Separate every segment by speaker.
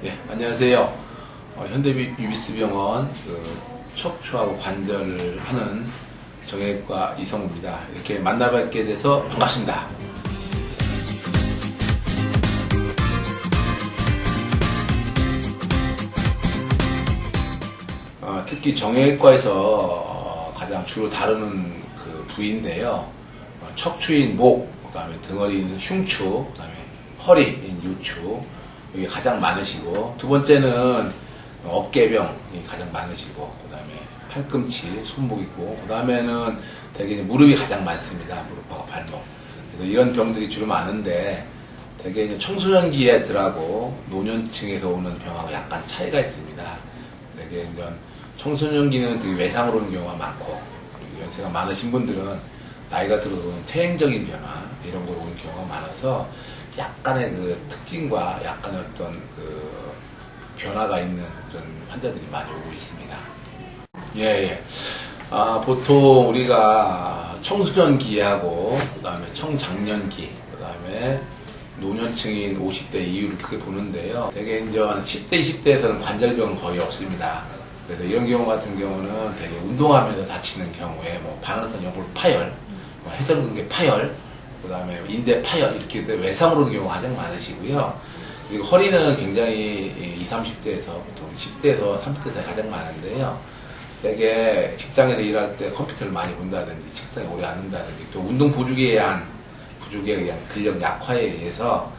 Speaker 1: 예, 안녕하세요. 현대유비스병원 척추하고 관절을 하는 정형외과 이성우입니다. 이렇게 만나뵙게 돼서 반갑습니다. 특히 정형외과에서 가장 주로 다루는 그 부위인데요. 척추인 목, 그 다음에 등허리인 흉추, 그 다음에 허리인 요추, 이게 가장 많으시고, 두 번째는 어깨병이 가장 많으시고, 그 다음에 팔꿈치, 손목이고, 그 다음에는 되게 무릎이 가장 많습니다. 무릎하고 발목. 그래서 이런 병들이 주로 많은데, 되게 이제 청소년기 애들하고 노년층에서 오는 병하고 약간 차이가 있습니다. 되게 이제 청소년기는 되게 외상으로 오는 경우가 많고, 연세가 많으신 분들은 나이가 들어서는 퇴행적인 변화, 이런 거로 오는 경우가 많아서, 약간의 그 특징과 약간의 어떤 그 변화가 있는 그런 환자들이 많이 오고 있습니다. 예. 보통 우리가 청소년기하고, 그 다음에 청장년기, 그 다음에 노년층인 50대 이후를 크게 보는데요. 되게 이제 10대, 20대에서는 관절병은 거의 없습니다. 그래서 이런 경우 같은 경우는 되게 운동하면서 다치는 경우에 반응성 연골 파열, 회전근개 파열, 그 다음에 인대 파열, 이렇게 외상으로 오는 경우가 가장 많으시고요. 그리고 허리는 굉장히 20, 30대에서 보통 10대에서 30대 사이 가장 많은데요. 되게 직장에서 일할 때 컴퓨터를 많이 본다든지, 책상에 오래 앉는다든지, 또 운동 부족에 의한 근력 약화에 의해서,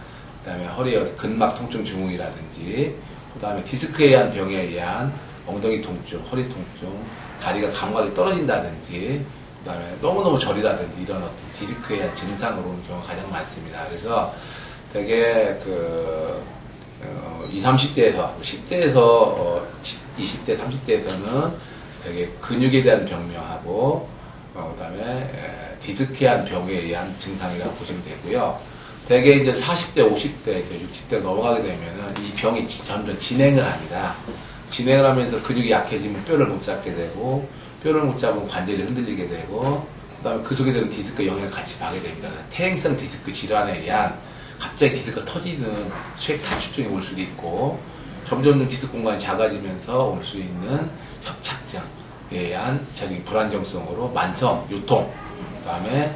Speaker 1: 그 다음에 허리의 근막 통증 증후이라든지, 그 다음에 디스크에 의한 병에 의한 엉덩이 통증, 허리 통증, 다리가 감각이 떨어진다든지, 그 다음에 너무너무 저리다든지 이런 어떤 디스크에 의한 증상으로 오는 경우가 가장 많습니다. 그래서 되게 20, 30대에서, 10대에서 20대, 30대에서는 되게 근육에 대한 병명하고, 그 다음에 디스크에 의한 병에 의한 증상이라고 보시면 되고요. 되게 이제 40대, 50대, 60대 넘어가게 되면은 이 병이 점점 진행을 합니다. 진행을 하면서 근육이 약해지면 뼈를 못 잡게 되고, 뼈를 못 잡으면 관절이 흔들리게 되고, 그 다음에 그 속에 들은 디스크 영향을 같이 받게 됩니다. 퇴행성 디스크 질환에 의한 갑자기 디스크가 터지는 수액 탈출증이 올 수도 있고, 점점 디스크 공간이 작아지면서 올 수 있는 협착증에 의한 2차적인 불안정성으로 만성, 요통, 그 다음에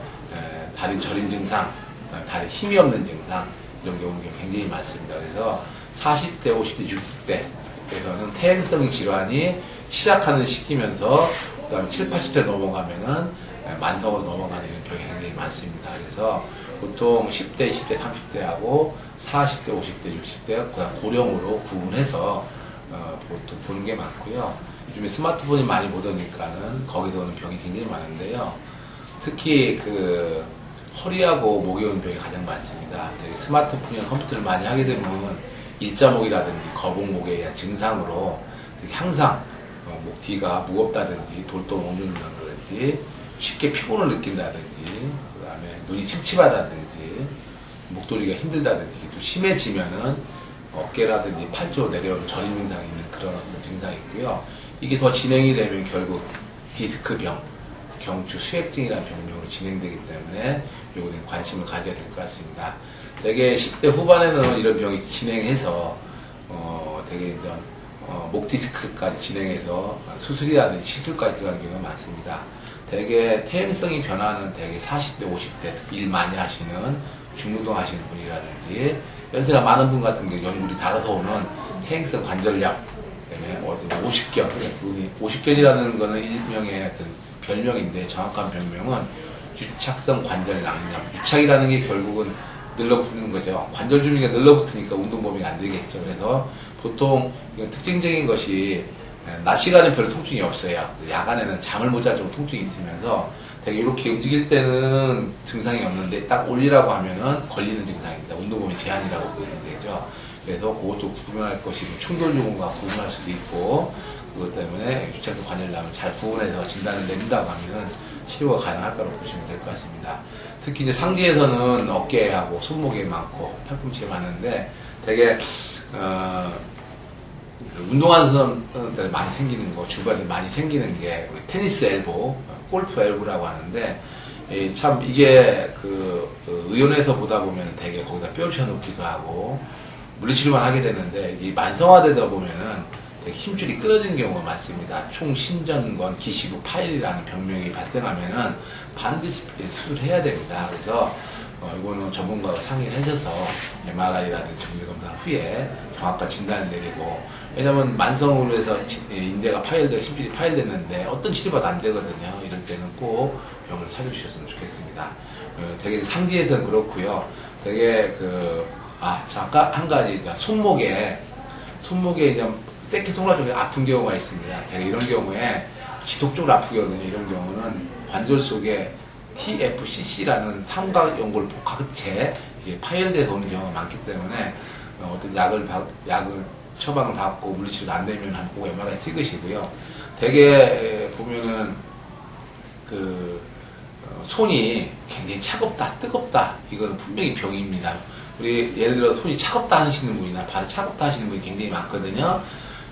Speaker 1: 다리 저림 증상, 그다음에 다리 힘이 없는 증상, 이런 경우는 굉장히 많습니다. 그래서 40대, 50대, 60대에서는 퇴행성 질환이 시작하는 시기면서 그 다음에 7, 80대 넘어가면은 만성으로 넘어가는 이런 병이 굉장히 많습니다. 그래서 보통 10대, 20대, 30대하고 40대, 50대, 60대, 그다음 고령으로 구분해서 보통 보는 게 많고요. 요즘에 스마트폰이 많이 보다니까는 거기서 오는 병이 굉장히 많은데요. 특히 그 허리하고 목에 오는 병이 가장 많습니다. 되게 스마트폰이나 컴퓨터를 많이 하게 되면 일자목이라든지 거북목에 의한 증상으로 되게 항상 목 뒤가 무겁다든지 돌덩이 오줌는다든지 쉽게 피곤을 느낀다든지, 그 다음에 눈이 침침하다든지, 목도리가 힘들다든지, 좀 심해지면은 어깨라든지 팔 쪽으로 내려오는 저림 증상이 있는 그런 어떤 증상이 있고요. 이게 더 진행이 되면 결국 디스크병, 경추 수액증이라는 병명으로 진행되기 때문에 요거에 관심을 가져야 될 것 같습니다. 되게 10대 후반에는 이런 병이 진행해서 되게 이제 목 디스크까지 진행해서 수술이라든지 시술까지 들어가는 경우가 많습니다. 되게 퇴행성이 변화는 되게 40대, 50대, 특히 일 많이 하시는 중노동 하시는 분이라든지 연세가 많은 분 같은 경우 연골이 닳아서 오는 퇴행성 관절염 때문에 오십견, 오십견이라는 거는 일명의 어떤 별명인데 정확한 별명은 유착성 관절 낭염. 유착이라는 게 결국은 늘러붙는 거죠. 관절 주위가 늘러붙으니까 운동 범위가 안 되겠죠. 그래서 보통 이건 특징적인 것이 낮 시간에 별 통증이 없어요. 야간에는 잠을 못 잘 정도 통증이 있으면서 되게 이렇게 움직일 때는 증상이 없는데 딱 올리라고 하면은 걸리는 증상입니다. 운동 범위 제한이라고 보시면 되죠. 그래서 그것도 구분할 것이 충돌 요구가 구분할 수도 있고, 그것 때문에 유착성 관절염을 잘 구분해서 진단을 내린다고 하면은 치료가 가능할 거라고 보시면 될 것 같습니다. 특히 이제 상기에서는 어깨하고 손목에 많고 팔꿈치에 많은데 되게 운동하는 사람들 많이 생기는 거, 주변에 많이 생기는 게 테니스 엘보, 골프 엘보라고 하는데 참 이게 의원에서 보다 보면 되게 거기다 뼈 쳐놓기도 하고 물리치료만 하게 되는데 이 만성화되다 보면은 되게 힘줄이 끊어지는 경우가 많습니다. 총신전건 기시부 파일이라는 병명이 발생하면은 반드시 수술해야 됩니다. 그래서 이거는 전문가가 상의를 해줘서 MRI라든지 정밀검사 후에 정확한 진단을 내리고, 왜냐면 만성으로 해서 인대가 파열되고 심줄이 파열됐는데 어떤 치료가 안 되거든요. 이럴 때는 꼭 병을 찾아주셨으면 좋겠습니다. 되게 상지에서는 그렇고요. 되게 잠깐 한 가지 손목에 이제 새끼손가락 쪽에 아픈 경우가 있습니다. 되게 이런 경우에 지속적으로 아프거든요. 이런 경우는 관절 속에 TFCC라는 삼각연골 복합체 이게 파열돼서 오는 경우가 많기 때문에 어떤 약을 처방을 받고 물리치료가 안 되면 한번 꼭 MRI 찍으시고요. 되게 보면은 손이 굉장히 차갑다, 뜨겁다, 이거는 분명히 병입니다. 우리 예를 들어 손이 차갑다 하시는 분이나 발이 차갑다 하시는 분이 굉장히 많거든요.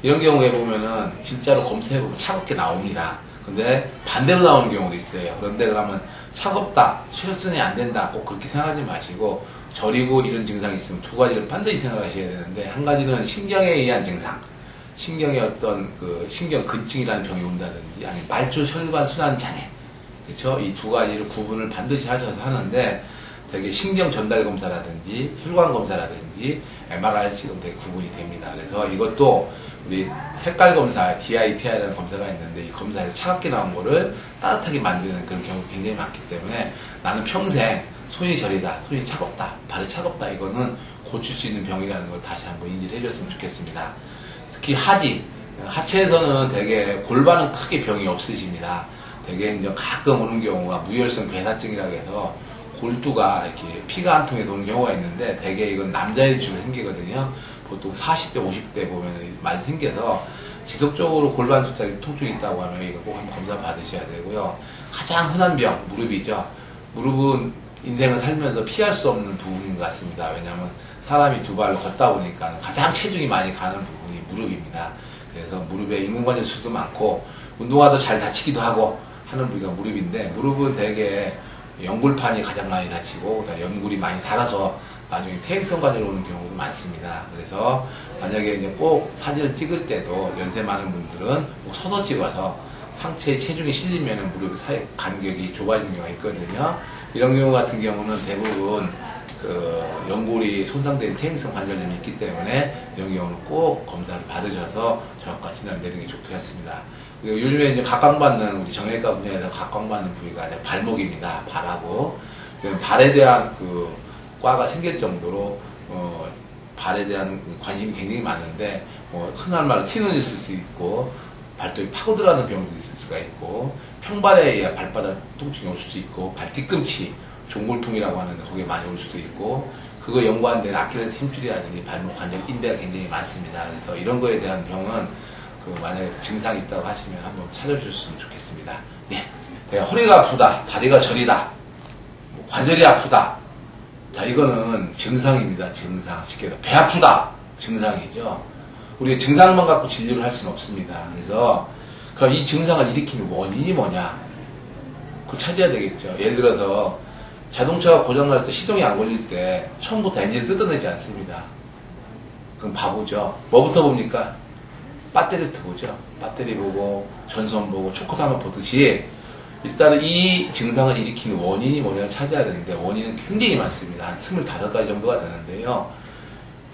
Speaker 1: 이런 경우에 보면은 진짜로 검사해보면 차갑게 나옵니다. 근데 반대로 나오는 경우도 있어요. 그런데 그러면 차갑다, 혈액순환이 안 된다, 꼭 그렇게 생각하지 마시고 저리고 이런 증상이 있으면 두 가지를 반드시 생각하셔야 되는데, 한 가지는 신경에 의한 증상, 신경의 어떤 신경 근증이라는 병이 온다든지 아니면 말초 혈관 순환 장애, 그렇죠? 이 두 가지를 구분을 반드시 하셔서 하는데, 되게 신경 전달 검사라든지 혈관 검사라든지 MRI 지금 되게 구분이 됩니다. 그래서 이것도 우리 색깔 검사 DITI라는 검사가 있는데, 이 검사에서 차갑게 나온 거를 따뜻하게 만드는 그런 경우가 굉장히 많기 때문에 나는 평생 손이 저리다, 손이 차갑다, 발이 차갑다, 이거는 고칠 수 있는 병이라는 걸 다시 한번 인지를 해줬으면 좋겠습니다. 특히 하체에서는 되게 골반은 크게 병이 없으십니다. 되게 이제 가끔 오는 경우가 무혈성 괴사증이라고 해서 골두가 이렇게 피가 한 통에서 오는 경우가 있는데, 되게 이건 남자의 주로 생기거든요. 보통 40대, 50대 보면 많이 생겨서 지속적으로 골반 통증이 있다고 하면 이거 꼭 한번 검사 받으셔야 되고요. 가장 흔한 병, 무릎이죠. 무릎은 인생을 살면서 피할 수 없는 부분인 것 같습니다. 왜냐하면 사람이 두 발로 걷다 보니까 가장 체중이 많이 가는 부분이 무릎입니다. 그래서 무릎에 인공관절 수도 많고 운동화도 잘 다치기도 하고 하는 부위가 무릎인데, 무릎은 되게 연골판이 가장 많이 다치고 연골이 많이 닳아서 나중에 퇴행성 관절 오는 경우도 많습니다. 그래서 만약에 이제 꼭 사진을 찍을 때도 연세 많은 분들은 꼭 서서 찍어서 상체에 체중이 실리면 무릎 사이 간격이 좁아지는 경우가 있거든요. 이런 경우 같은 경우는 대부분 연골이 손상된 퇴행성 관절염이 있기 때문에 이런 경우는 꼭 검사를 받으셔서 정확한 진단 내리는 게 좋겠습니다. 그리고 요즘에 이제 각광받는, 우리 정형외과 분야에서 각광받는 부위가 발목입니다. 발하고 발에 대한 과가 생길 정도로 발에 대한 관심이 굉장히 많은데, 흔한 말로 티는 있을 수 있고 발톱이 파고 들어가는 병도 있을 수가 있고, 평발에 의해 발바닥 통증이 올 수도 있고, 발 뒤꿈치 종골통이라고 하는데 거기에 많이 올 수도 있고, 그거 연관된 아킬레스 힘줄이라든지 발목 관절 인대가 굉장히 많습니다. 그래서 이런 거에 대한 병은 만약에 증상이 있다고 하시면 한번 찾아주셨으면 좋겠습니다. 예. 내가 허리가 아프다, 다리가 저리다, 관절이 아프다, 자, 이거는 증상입니다. 증상. 쉽게 해서 배 아프다, 증상이죠. 우리가 증상만 갖고 진료를 할 수는 없습니다. 그래서 그럼 이 증상을 일으키는 원인이 뭐냐, 그걸 찾아야 되겠죠. 예를 들어서 자동차가 고장났을 때, 시동이 안 걸릴 때 처음부터 엔진을 뜯어내지 않습니다. 그럼 바보죠. 뭐부터 봅니까? 배터리부터 보죠. 배터리 보고 전선 보고 초코사만 보듯이 일단은 이 증상을 일으키는 원인이 뭐냐를 찾아야 되는데, 원인은 굉장히 많습니다. 한 25가지 정도가 되는데요.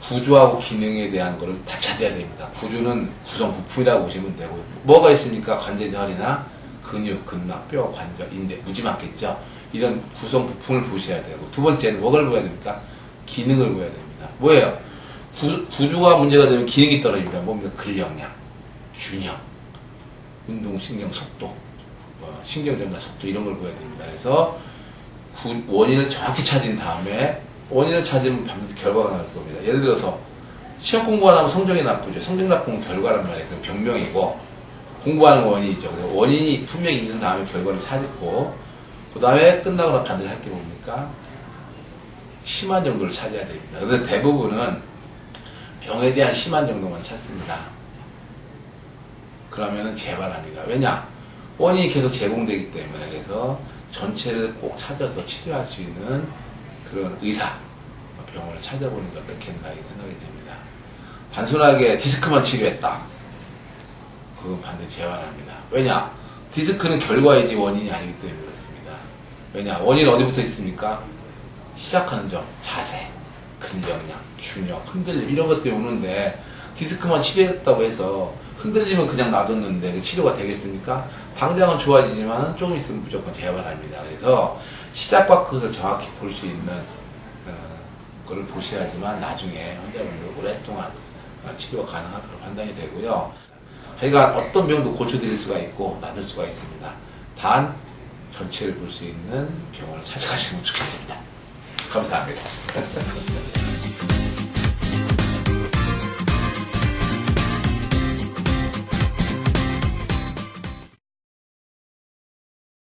Speaker 1: 구조하고 기능에 대한 거를 다 찾아야 됩니다. 구조는 구성 부품이라고 보시면 되고, 뭐가 있습니까? 관절혈이나 근육, 근막, 뼈, 관절, 인대, 무지 많겠죠. 이런 구성 부품을 보셔야 되고, 두 번째는 뭐를 보여야 됩니까? 기능을 보여야 됩니다. 뭐예요? 구조가 문제가 되면 기능이 떨어집니다. 뭡니까? 근력량, 균형, 운동신경 속도, 신경 전달 속도, 이런 걸 보여야 됩니다. 그래서 원인을 정확히 찾은 다음에, 원인을 찾으면 반드시 결과가 나올 겁니다. 예를 들어서 시험 공부 안 하면 성적이 나쁘죠. 성적 나쁘면 결과란 말이에요. 그건 병명이고, 공부하는 원인이죠. 그래서 원인이 분명히 있는 다음에 결과를 찾고, 그 다음에 끝나고 나 반드시 할 게 뭡니까? 심한 정도를 찾아야 됩니다. 그래서 대부분은 병에 대한 심한 정도만 찾습니다. 그러면은 재발합니다. 왜냐? 원인이 계속 제공되기 때문에. 그래서 전체를 꼭 찾아서 치료할 수 있는 그런 의사, 병원을 찾아보는 게 어떻겠나 이 생각이 됩니다. 단순하게 디스크만 치료했다. 그건 반드시 재활합니다. 왜냐? 디스크는 결과이지 원인이 아니기 때문에 그렇습니다. 왜냐? 원인은 어디부터 있습니까? 시작하는 점, 자세, 근력량, 균형, 흔들림 이런 것들이 오는데 디스크만 치료했다고 해서 흔들림은 그냥 놔뒀는데 치료가 되겠습니까? 당장은 좋아지지만 조금 있으면 무조건 재발합니다. 그래서 시작과 끝을 정확히 볼 수 있는 걸 보셔야지만 나중에 환자분들 오랫동안 치료가 가능하도록 판단이 되고요. 하여간 어떤 병도 고쳐드릴 수가 있고 놔둘 수가 있습니다. 단 전체를 볼 수 있는 병원을 찾아가시면 좋겠습니다. 감사합니다.